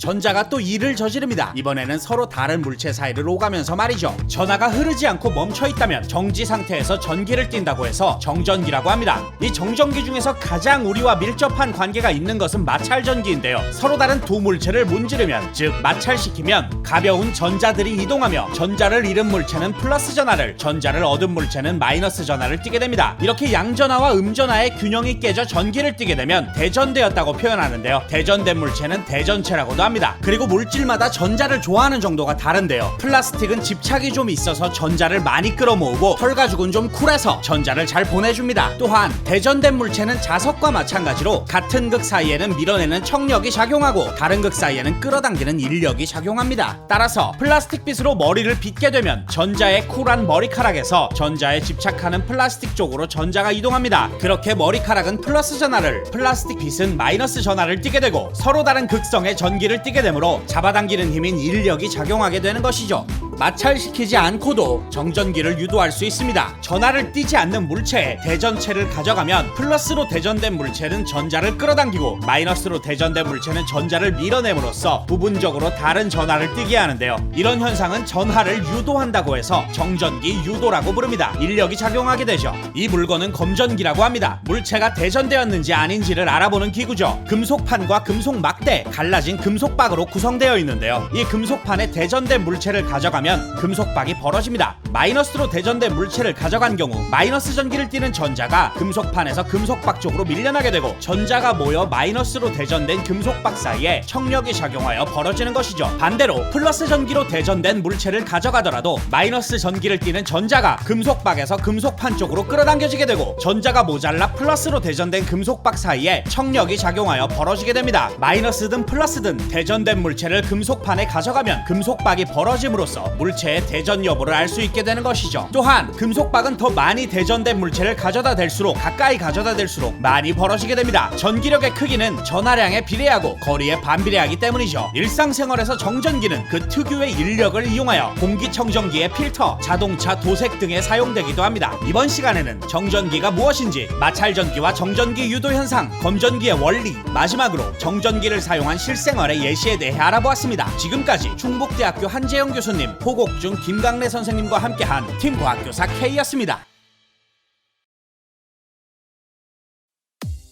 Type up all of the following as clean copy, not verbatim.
전자가 또 일을 저지릅니다. 이번에는 서로 다른 물체 사이를 오가면서 말이죠. 전하가 흐르지 않고 멈춰있다면 정지 상태에서 전기를 띈다고 해서 정전기라고 합니다. 이 정전기 중에서 가장 우리와 밀접한 관계가 있는 것은 마찰전기인데요. 서로 다른 두 물체를 문지르면, 즉 마찰시키면 가벼운 전자들이 이동하며 전자를 잃은 물체는 플러스 전하를, 전자를 얻은 물체는 마이너스 전하를 띠게 됩니다. 이렇게 양전하와 음전하의 균형이 깨져 전기를 띠게 되면 대전되었다고 표현하는데요. 대전된 물체는 대전체라고도 합니다. 그리고 물질마다 전자를 좋아하는 정도가 다른데요. 플라스틱은 집착이 좀 있어서 전자를 많이 끌어모으고 털가죽은 좀 쿨해서 전자를 잘 보내줍니다. 또한 대전된 물체는 자석과 마찬가지로 같은 극 사이에는 밀어내는 척력이 작용하고 다른 극 사이에는 끌어당기는 인력이 작용합니다. 따라서 플라스틱 빗으로 머리를 빗게 되면 전자의 쿨한 머리카락에서 전자에 집착하는 플라스틱 쪽으로 전자가 이동합니다. 그렇게 머리카락은 플러스 전하를, 플라스틱 빗은 마이너스 전하를 띠게 되고 서로 다른 극성의 전기를 띠게 되므로 잡아당기는 힘인 인력이 작용하게 되는 것이죠. 마찰시키지 않고도 정전기를 유도할 수 있습니다. 전하를 띠지 않는 물체에 대전체를 가져가면 플러스로 대전된 물체는 전자를 끌어당기고 마이너스로 대전된 물체는 전자를 밀어냄으로써 부분적으로 다른 전하를 띠게 하는데요. 이런 현상은 전하를 유도한다고 해서 정전기 유도라고 부릅니다. 인력이 작용하게 되죠. 이 물건은 검전기라고 합니다. 물체가 대전되었는지 아닌지를 알아보는 기구죠. 금속판과 금속 막대, 갈라진 금속박으로 구성되어 있는데요. 이 금속판에 대전된 물체를 가져가면 금속박이 벌어집니다. 마이너스로 대전된 물체를 가져간 경우 마이너스 전기를 띠는 전자가 금속판에서 금속박 쪽으로 밀려나게 되고 전자가 모여 마이너스로 대전된 금속박 사이에 척력이 작용하여 벌어지는 것이죠. 반대로 플러스 전기로 대전된 물체를 가져가더라도 마이너스 전기를 띠는 전자가 금속박에서 금속판 쪽으로 끌어당겨지게 되고 전자가 모자라 플러스로 대전된 금속박 사이에 척력이 작용하여 벌어지게 됩니다. 마이너스든 플러스든 대전된 물체를 금속판에 가져가면 금속박이 벌어짐으로써 물체의 대전 여부를 알 수 있게 되는 것이죠. 또한 금속박은 더 많이 대전된 물체를 가져다 댈수록, 가까이 가져다 댈수록 많이 벌어지게 됩니다. 전기력의 크기는 전하량에 비례하고 거리에 반비례하기 때문이죠. 일상생활에서 정전기는 그 특유의 인력을 이용하여 공기청정기의 필터, 자동차 도색 등에 사용되기도 합니다. 이번 시간에는 정전기가 무엇인지, 마찰전기와 정전기 유도 현상, 검전기의 원리, 마지막으로 정전기를 사용한 실생활의 예시에 대해 알아보았습니다. 지금까지 충북대학교 한재영 교수님, 호곡중 김강래 선생님과 함께한 팀 과학교사 K였습니다.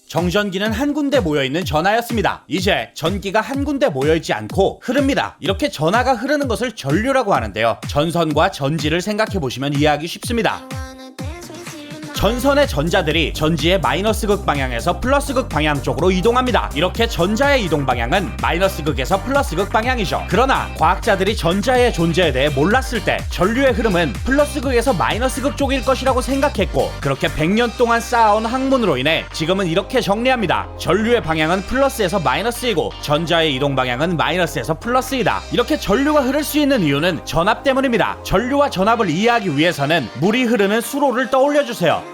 정전기는 한 군데 모여있는 전하였습니다. 이제 전기가 한 군데 모여있지 않고 흐릅니다. 이렇게 전하가 흐르는 것을 전류라고 하는데요. 전선과 전지를 생각해보시면 이해하기 쉽습니다. 전선의 전자들이 전지의 마이너스 극 방향에서 플러스 극 방향 쪽으로 이동합니다. 이렇게 전자의 이동 방향은 마이너스 극에서 플러스 극 방향이죠. 그러나 과학자들이 전자의 존재에 대해 몰랐을 때 전류의 흐름은 플러스 극에서 마이너스 극 쪽일 것이라고 생각했고, 그렇게 100년 동안 쌓아온 학문으로 인해 지금은 이렇게 정리합니다. 전류의 방향은 플러스에서 마이너스이고 전자의 이동 방향은 마이너스에서 플러스이다. 이렇게 전류가 흐를 수 있는 이유는 전압 때문입니다. 전류와 전압을 이해하기 위해서는 물이 흐르는 수로를 떠올려주세요.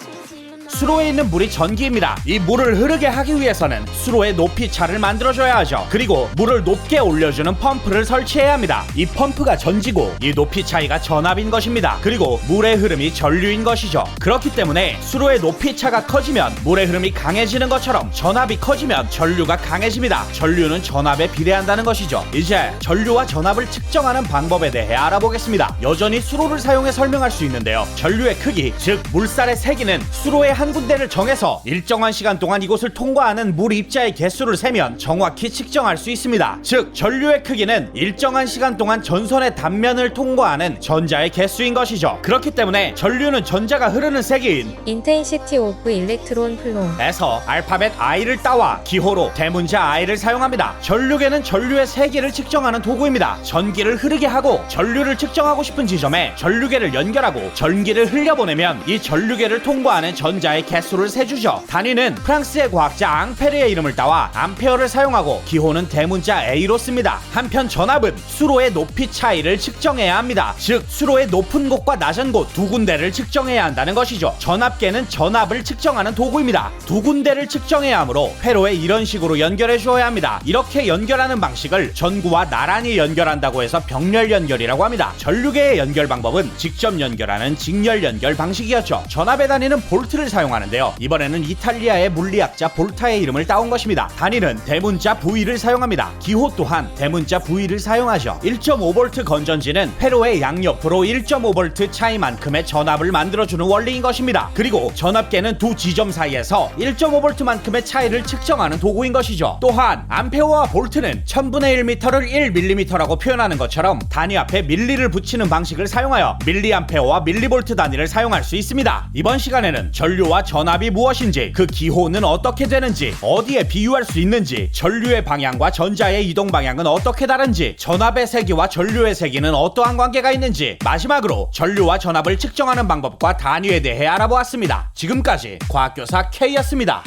수로에 있는 물이 전기입니다. 이 물을 흐르게 하기 위해서는 수로의 높이 차를 만들어줘야 하죠. 그리고 물을 높게 올려주는 펌프를 설치해야 합니다. 이 펌프가 전지고 이 높이 차이가 전압인 것입니다. 그리고 물의 흐름이 전류인 것이죠. 그렇기 때문에 수로의 높이 차가 커지면 물의 흐름이 강해지는 것처럼 전압이 커지면 전류가 강해집니다. 전류는 전압에 비례한다는 것이죠. 이제 전류와 전압을 측정하는 방법에 대해 알아보겠습니다. 여전히 수로를 사용해 설명할 수 있는데요. 전류의 크기, 즉 물살의 세기는 수로의 한 군데를 정해서 일정한 시간 동안 이곳을 통과하는 물 입자의 개수를 세면 정확히 측정할 수 있습니다. 즉 전류의 크기는 일정한 시간 동안 전선의 단면을 통과하는 전자의 개수인 것이죠. 그렇기 때문에 전류는 전자가 흐르는 세기인 Intensity of Electron Flow 에서 알파벳 I를 따와 기호로 대문자 I를 사용합니다. 전류계는 전류의 세기를 측정하는 도구입니다. 전기를 흐르게 하고 전류를 측정하고 싶은 지점에 전류계를 연결하고 전기를 흘려보내면 이 전류계를 통과하는 전자의 개수를 세주죠. 단위는 프랑스의 과학자 앙페르의 이름을 따와 암페어를 사용하고 기호는 대문자 A로 씁니다. 한편 전압은 수로의 높이 차이를 측정해야 합니다. 즉 수로의 높은 곳과 낮은 곳 두 군데를 측정해야 한다는 것이죠. 전압계는 전압을 측정하는 도구입니다. 두 군데를 측정해야 하므로 회로에 이런 식으로 연결해 주어야 합니다. 이렇게 연결하는 방식을 전구와 나란히 연결한다고 해서 병렬 연결이라고 합니다. 전류계의 연결 방법은 직접 연결하는 직렬 연결 방식이었죠. 전압의 단위는 볼트를 사용 사용하는데요. 이번에는 이탈리아의 물리학자 볼타의 이름을 따온 것입니다. 단위는 대문자 V를 사용합니다. 기호 또한 대문자 V를 사용하죠. 1.5V 건전지는 회로의 양옆으로 1.5V 차이만큼의 전압을 만들어주는 원리인 것입니다. 그리고 전압계는 두 지점 사이에서 1.5V만큼의 차이를 측정하는 도구인 것이죠. 또한 암페어와 볼트는 1000분의 1m를 1mm라고 표현하는 것처럼 단위 앞에 밀리를 붙이는 방식을 사용하여 밀리암페어와 밀리볼트 단위를 사용할 수 있습니다. 이번 시간에는 전류와 전압이 무엇인지, 그 기호는 어떻게 되는지, 어디에 비유할 수 있는지, 전류의 방향과 전자의 이동 방향은 어떻게 다른지, 전압의 세기와 전류의 세기는 어떠한 관계가 있는지, 마지막으로 전류와 전압을 측정하는 방법과 단위에 대해 알아보았습니다. 지금까지 과학교사 K였습니다.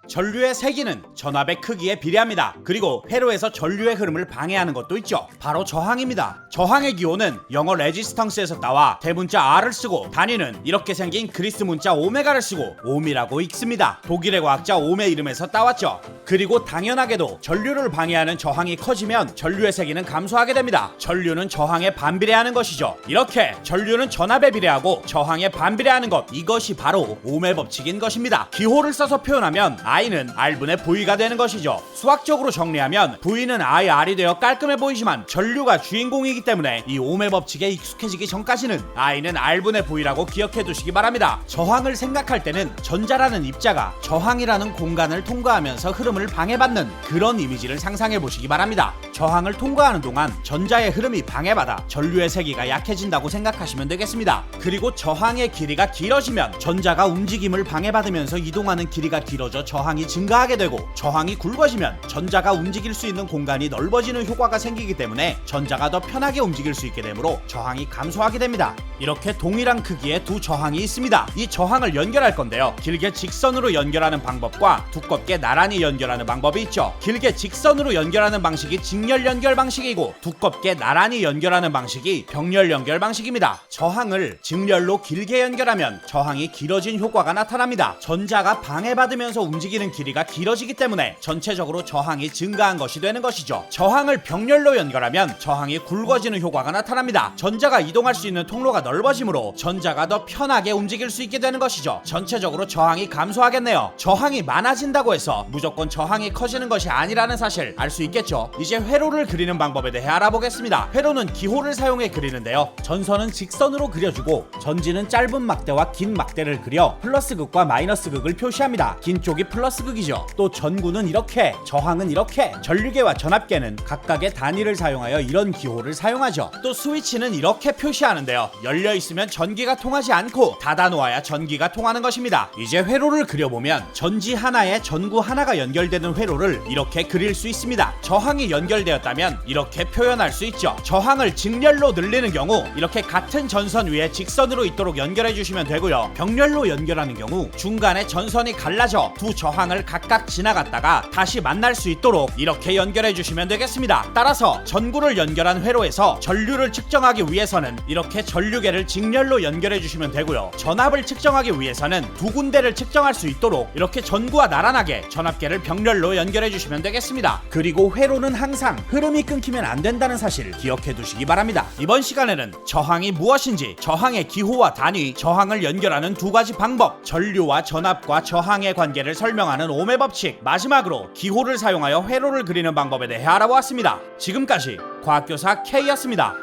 전류의 세기는 전압의 크기에 비례합니다. 그리고 회로에서 전류의 흐름을 방해하는 것도 있죠. 바로 저항입니다. 저항의 기호는 영어 레지스탕스에서 따와 대문자 R을 쓰고 단위는 이렇게 생긴 그리스 문자 오메가를 쓰고 옴이라고 읽습니다. 독일의 과학자 옴의 이름에서 따왔죠. 그리고 당연하게도 전류를 방해하는 저항이 커지면 전류의 세기는 감소하게 됩니다. 전류는 저항에 반비례하는 것이죠. 이렇게 전류는 전압에 비례하고 저항에 반비례하는 것, 이것이 바로 옴의 법칙인 것입니다. 기호를 써서 표현하면 I는 R분의 V가 되는 것이죠. 수학적으로 정리하면 V는 IR이 되어 깔끔해 보이지만 전류가 주인공이기 때문에 이 옴의 법칙에 익숙해지기 전까지는 I는 R분의 V라고 기억해 두시기 바랍니다. 저항을 생각할 때는 전자라는 입자가 저항이라는 공간을 통과하면서 흐름을 방해받는 그런 이미지를 상상해 보시기 바랍니다. 저항을 통과하는 동안 전자의 흐름이 방해받아 전류의 세기가 약해진다고 생각하시면 되겠습니다. 그리고 저항의 길이가 길어지면 전자가 움직임을 방해받으면서 이동하는 길이가 길어져 저항이 증가하게 되고, 저항이 굵어지면 전자가 움직일 수 있는 공간이 넓어지는 효과가 생기기 때문에 전자가 더 편하게 움직일 수 있게 되므로 저항이 감소하게 됩니다. 이렇게 동일한 크기의 두 저항이 있습니다. 이 저항을 연결할 건데요. 길게 직선으로 연결하는 방법과 두껍게 나란히 연결하는 방법이 있죠. 길게 직선으로 연결하는 방식이 직렬 연결 방식이고, 두껍게 나란히 연결하는 방식이 병렬 연결 방식입니다. 저항을 직렬로 길게 연결하면 저항이 길어진 효과가 나타납니다. 전자가 방해받으면서 움직이는 길이가 길어지기 때문에 전체적으로 저항이 증가한 것이 되는 것이죠. 저항을 병렬로 연결하면 저항이 굵어지는 효과가 나타납니다. 전자가 이동할 수 있는 통로가 넓어지므로 전자가 더 편하게 움직일 수 있게 되는 것이죠. 전체적으로 저항이 감소하겠네요. 저항이 많아진다고 해서 무조건 저항이 커지는 것이 아니라는 사실 알 수 있겠죠. 이제 회로를 그리는 방법에 대해 알아보겠습니다. 회로는 기호를 사용해 그리는데요. 전선은 직선으로 그려주고 전지는 짧은 막대와 긴 막대를 그려 플러스 극과 마이너스 극을 표시합니다. 긴 쪽이 플러스 극이죠. 또 전구는 이렇게, 저항은 이렇게, 전류계와 전압계는 각각의 단위를 사용하여 이런 기호를 사용하죠. 또 스위치는 이렇게 표시하는데요. 열려 있으면 전기가 통하지 않고 닫아 놓아야 전기가 통하는 것입니다. 이제 회로를 그려보면 전지 하나에 전구 하나가 연결되는 회로를 이렇게 그릴 수 있습니다. 저항이 연결되었다면 이렇게 표현할 수 있죠. 저항을 직렬로 늘리는 경우 이렇게 같은 전선 위에 직선으로 있도록 연결해 주시면 되고요. 병렬로 연결하는 경우 중간에 전선이 갈라져 두 저항을 각각 지나갔다가 다시 만날 수 있도록 이렇게 연결해 주시면 되겠습니다. 따라서 전구를 연결한 회로에서 전류를 측정하기 위해서는 이렇게 전류계를 직렬로 연결해 주시면 되고요. 전압을 측정하기 위해서는 두 군데를 측정할 수 있도록 이렇게 전구와 나란하게 전압계를 병렬로 연결해 주시면 되겠습니다. 그리고 회로는 항상 흐름이 끊기면 안 된다는 사실 기억해 두시기 바랍니다. 이번 시간에는 저항이 무엇인지, 저항의 기호와 단위, 저항을 연결하는 두 가지 방법, 전류와 전압과 저항의 관계를 설명하는 옴의 법칙, 마지막으로 기호를 사용하여 회로를 그리는 방법에 대해 알아보았습니다. 지금까지 과학교사 K였습니다.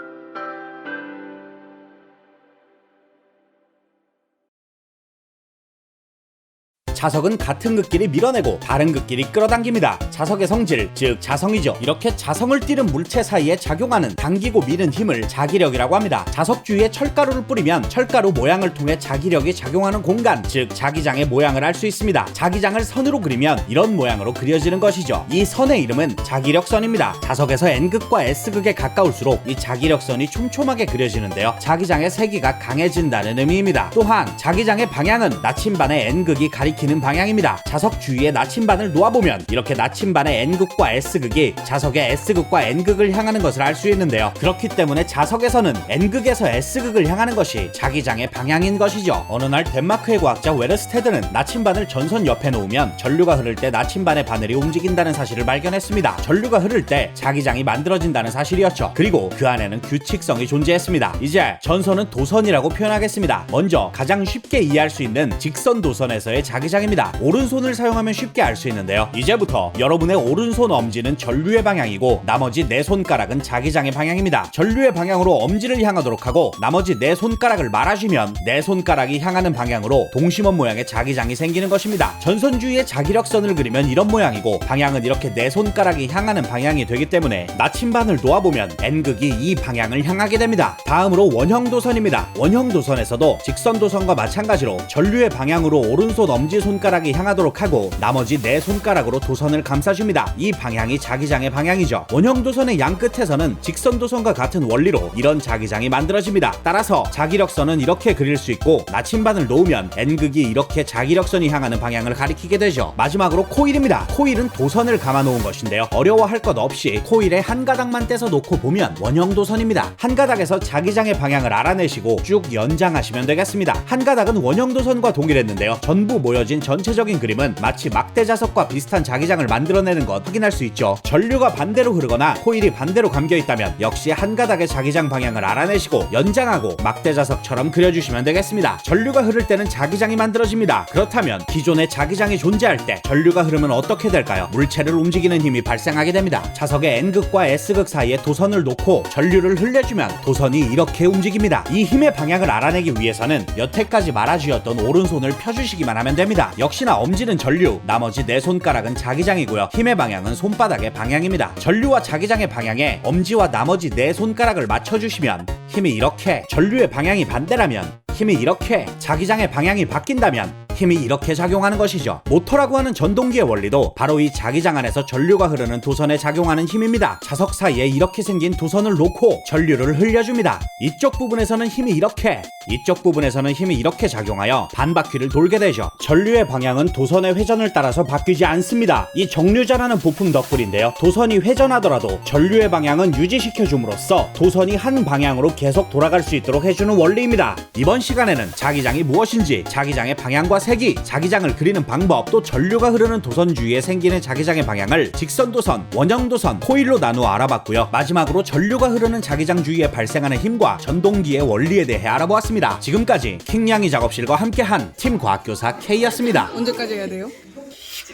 자석은 같은 극끼리 밀어내고 다른 극끼리 끌어당깁니다. 자석의 성질, 즉 자성이죠. 이렇게 자성을 띠는 물체 사이에 작용하는 당기고 미는 힘을 자기력이라고 합니다. 자석 주위에 철가루를 뿌리면 철가루 모양을 통해 자기력이 작용하는 공간, 즉 자기장의 모양을 알 수 있습니다. 자기장을 선으로 그리면 이런 모양으로 그려지는 것이죠. 이 선의 이름은 자기력선입니다. 자석에서 N극과 S극에 가까울수록 이 자기력선이 촘촘하게 그려지는데요. 자기장의 세기가 강해진다는 의미입니다. 또한 자기장의 방향은 나침반의 N극이 가리키는 가리키는 방향입니다. 자석 주위에 나침반을 놓아보면 이렇게 나침반의 N극과 S극이 자석의 S극과 N극을 향하는 것을 알 수 있는데요. 그렇기 때문에 자석에서는 N극에서 S극을 향하는 것이 자기장의 방향인 것이죠. 어느 날 덴마크의 과학자 웨르스테드는 나침반을 전선 옆에 놓으면 전류가 흐를 때 나침반의 바늘이 움직인다는 사실을 발견했습니다. 전류가 흐를 때 자기장이 만들어진다는 사실이었죠. 그리고 그 안에는 규칙성이 존재했습니다. 이제 전선은 도선이라고 표현하겠습니다. 먼저 가장 쉽게 이해할 수 있는 직선 도선에서의 자기장입니다. 오른손을 사용하면 쉽게 알 수 있는데요. 이제부터 여러분의 오른손 엄지는 전류의 방향이고 나머지 네 손가락은 자기장의 방향입니다. 전류의 방향으로 엄지를 향하도록 하고 나머지 네 손가락을 말아주면 네 손가락이 향하는 방향으로 동심원 모양의 자기장이 생기는 것입니다. 전선 주위에 자기력선을 그리면 이런 모양이고 방향은 이렇게 네 손가락이 향하는 방향이 되기 때문에 나침반을 놓아보면 N극이 이 방향을 향하게 됩니다. 다음으로 원형도선입니다. 원형도선에서도 직선도선과 마찬가지로 전류의 방향으로 오른손 엄지손가락이 향하도록 하고 나머지 네 손가락으로 도선을 감싸줍니다. 이 방향이 자기장의 방향이죠. 원형도선의 양 끝에서는 직선도선과 같은 원리로 이런 자기장이 만들어집니다. 따라서 자기력선은 이렇게 그릴 수 있고 나침반을 놓으면 N극이 이렇게 자기력선이 향하는 방향을 가리키게 되죠. 마지막으로 코일입니다. 코일은 도선을 감아 놓은 것인데요. 어려워할 것 없이 코일의 한 가닥만 떼서 놓고 보면 원형도선입니다. 한 가닥에서 자기장의 방향을 알아내시고 쭉 연장하시면 되겠습니다. 한 가닥은 원형도선과 동일했는데요. 전부 모여진 전체적인 그림은 마치 막대자석과 비슷한 자기장을 만들어내는 것 확인할 수 있죠. 전류가 반대로 흐르거나 코일이 반대로 감겨 있다면 역시 한 가닥의 자기장 방향을 알아내시고 연장하고 막대자석처럼 그려주시면 되겠습니다. 전류가 흐를 때는 자기장이 만들어집니다. 그렇다면 기존의 자기장이 존재할 때 전류가 흐르면 어떻게 될까요? 물체를 움직이는 힘이 발생하게 됩니다. 자석의 N극과 S극 사이에 도선을 놓고 전류를 흘려주면 도선이 이렇게 움직입니다. 이 힘의 방향을 알아내기 위해서는 여태까지 말아주었던 오른손을 펴주시기만 하면 됩니다. 역시나 엄지는 전류, 나머지 네 손가락은 자기장이고요. 힘의 방향은 손바닥의 방향입니다. 전류와 자기장의 방향에 엄지와 나머지 네 손가락을 맞춰주시면 힘이 이렇게, 전류의 방향이 반대라면 힘이 이렇게, 자기장의 방향이 바뀐다면 힘이 이렇게 작용하는 것이죠. 모터라고 하는 전동기의 원리도 바로 이 자기장 안에서 전류가 흐르는 도선에 작용하는 힘입니다. 자석 사이에 이렇게 생긴 도선을 놓고 전류를 흘려줍니다. 이쪽 부분에서는 힘이 이렇게, 이쪽 부분에서는 힘이 이렇게 작용하여 반바퀴를 돌게 되죠. 전류의 방향은 도선의 회전을 따라서 바뀌지 않습니다. 이 정류자라는 부품 덕분인데요. 도선이 회전하더라도 전류의 방향은 유지시켜줌으로써 도선이 한 방향으로 계속 돌아갈 수 있도록 해주는 원리입니다. 이번 시간에는 자기장이 무엇인지, 자기장의 방향과 색이, 자기장을 그리는 방법, 또 전류가 흐르는 도선 주위에 생기는 자기장의 방향을 직선도선, 원형도선, 코일로 나누어 알아봤고요. 마지막으로 전류가 흐르는 자기장 주위에 발생하는 힘과 전동기의 원리에 대해 알아보았습니다. 지금까지 킹냥이 작업실과 함께한 팀 과학교사 K였습니다. 언제까지 해야 돼요?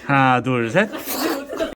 하나, 둘, 셋.